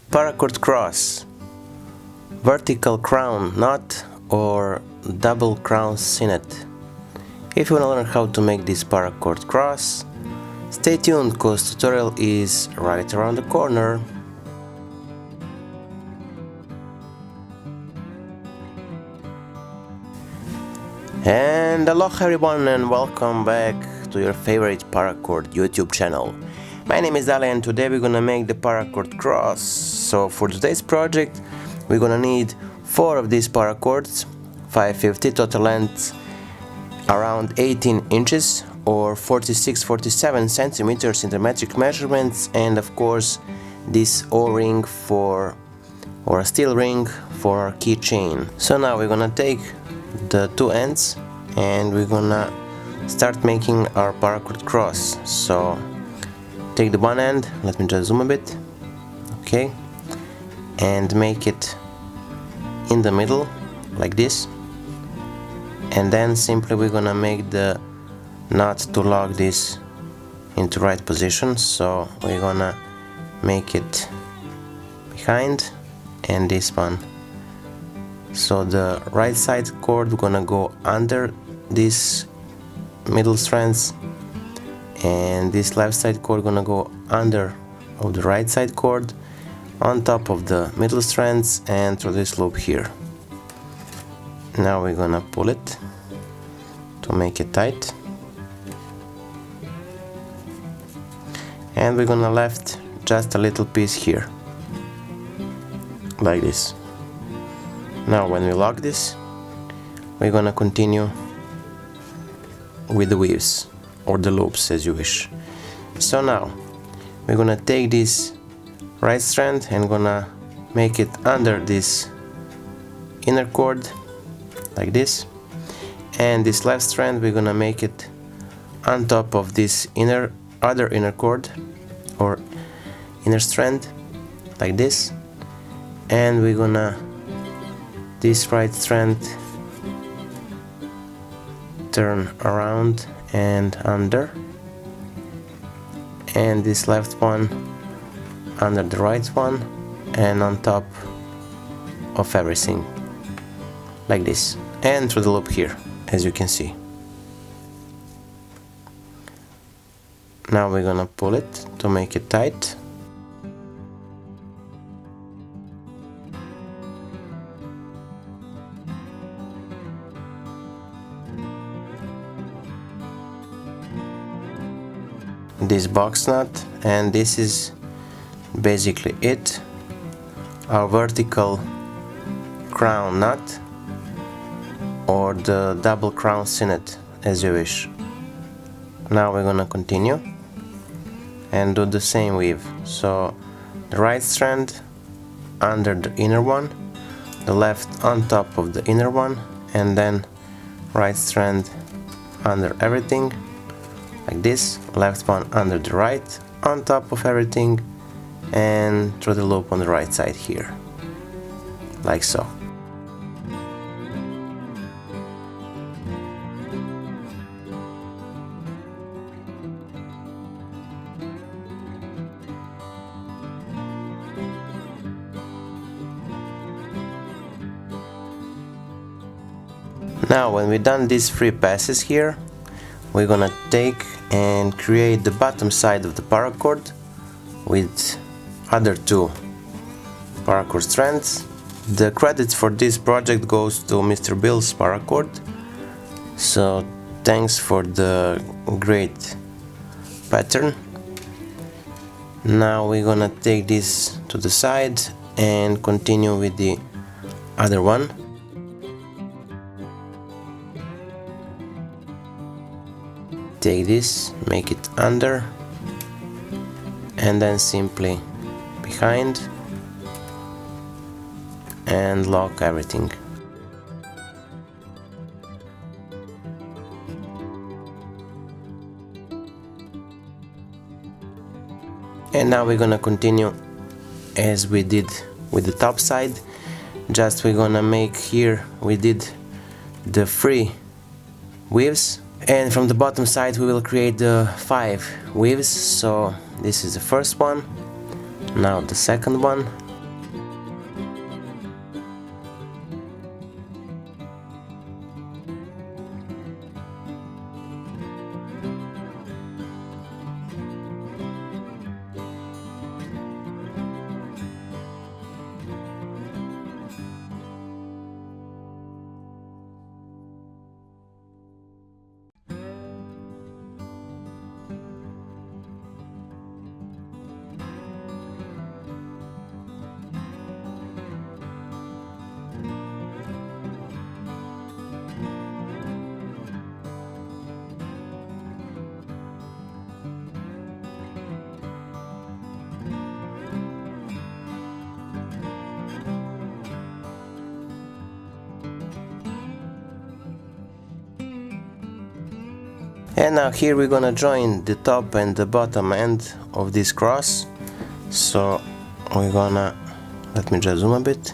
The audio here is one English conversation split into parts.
Paracord Cross, vertical crown knot or double crown sinnet. If you want to learn how to make this Paracord Cross, stay tuned because tutorial is right around the corner. And aloha everyone, and welcome back to your favorite Paracord YouTube channel. My name is Ale and today we're gonna make the Paracord Cross. So for today's project we're gonna need 4 of these paracords, 550, total length around 18 inches or 46-47 centimeters in the metric measurements, and of course this O-ring or a steel ring for our keychain. So now we're gonna take the 2 ends and we're gonna start making our Paracord Cross. So take the one end, let me just zoom a bit, okay, and make it in the middle like this, and then simply we're gonna make the knot to lock this into right position. So we're gonna make it behind and this one. So the right side cord gonna go under this middle strands, and this left side cord gonna go under of the right side cord on top of the middle strands and through this loop here. Now we're gonna pull it to make it tight, and we're gonna left just a little piece here like this. Now when we lock this, we're gonna continue with the weaves or the loops as you wish. So now we're gonna take this right strand and gonna make it under this inner cord like this, and this left strand we're gonna make it on top of this other inner cord or inner strand like this, and we're gonna this right strand turn around and under, and this left one under the right one and on top of everything like this, and through the loop here as you can see. Now we're gonna pull it to make it tight. This box knot, and this is basically it, our vertical crown knot or the double crown sinnet as you wish. Now we're gonna continue and do the same weave. So the right strand under the inner one, the left on top of the inner one, and then right strand under everything like this, left one under the right on top of everything, and through the loop on the right side here like so. Now when we've done these 3 passes here, we're gonna take and create the bottom side of the paracord with other 2 paracord strands. The credits for this project goes to Mr. Bill's Paracord, so thanks for the great pattern. Now we're gonna take this to the side and continue with the other one. Take this, make it under, and then simply behind and lock everything. And now we're gonna continue as we did with the top side, just we're gonna make here, we did the 3 weaves, and from the bottom side we will create the 5 weaves. So this is the first one, now the second one, And now here we're gonna join the top and the bottom end of this cross. So we're gonna, let me just zoom a bit.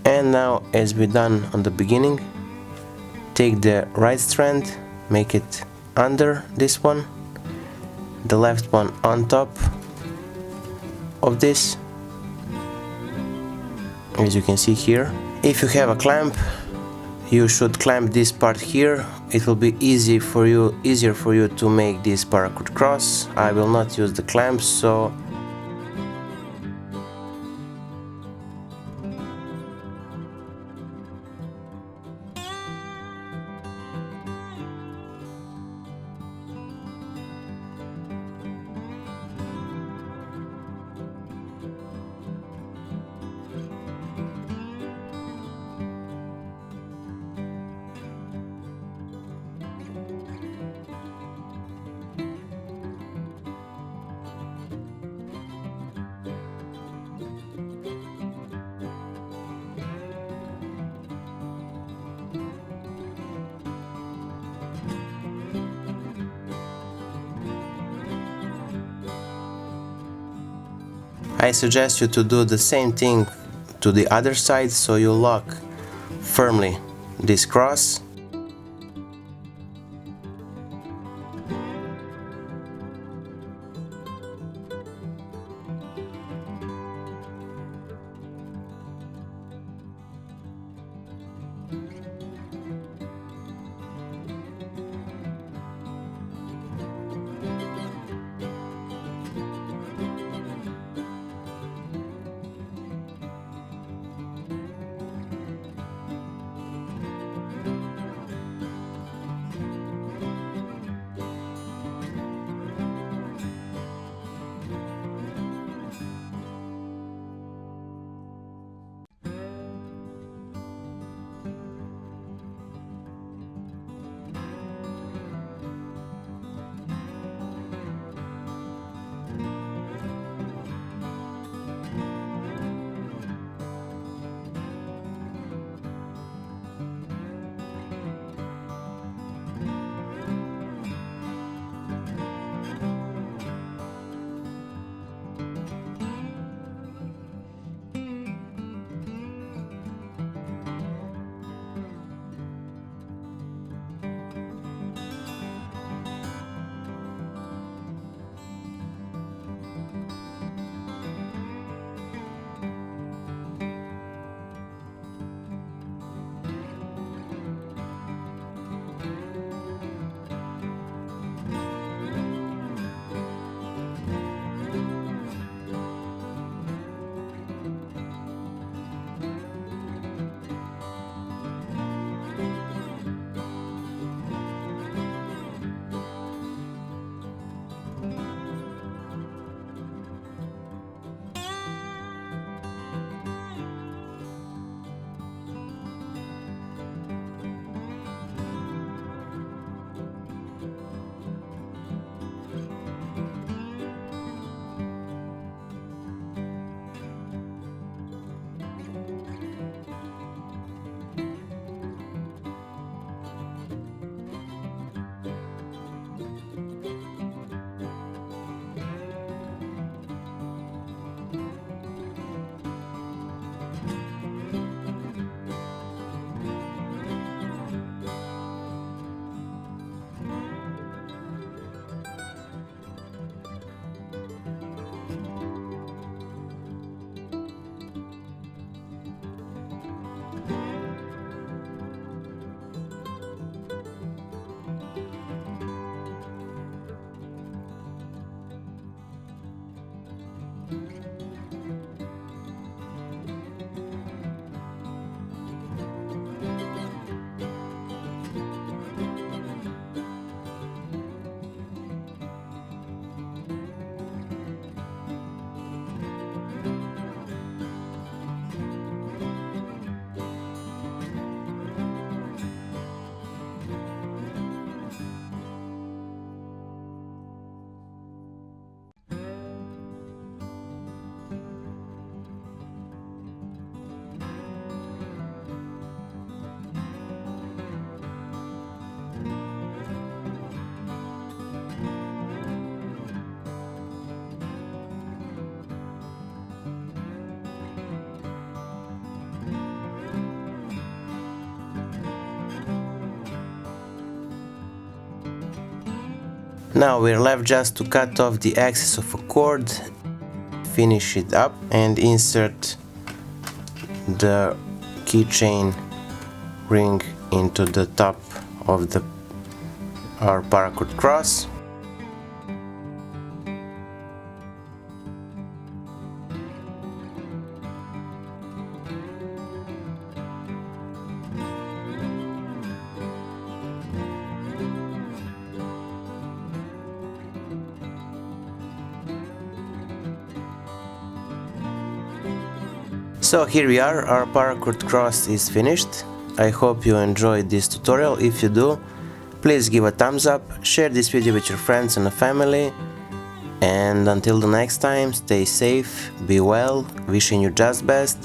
And now, as we done on the beginning, take the right strand, make it under this one, the left one on top of this, as you can see here. If you have a clamp, you should clamp this part here. It will be easier for you to make this paracord cross. I will not use the clamps, so I suggest you to do the same thing to the other side, so you lock firmly this cross. Now we're left just to cut off the excess of a cord, finish it up and insert the keychain ring into the top of our Paracord Cross. So here we are, our Paracord Cross is finished. I hope you enjoyed this tutorial. If you do, please give a thumbs up, share this video with your friends and family, and until the next time, stay safe, be well, wishing you just best.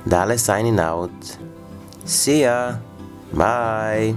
Dale signing out. See ya, bye.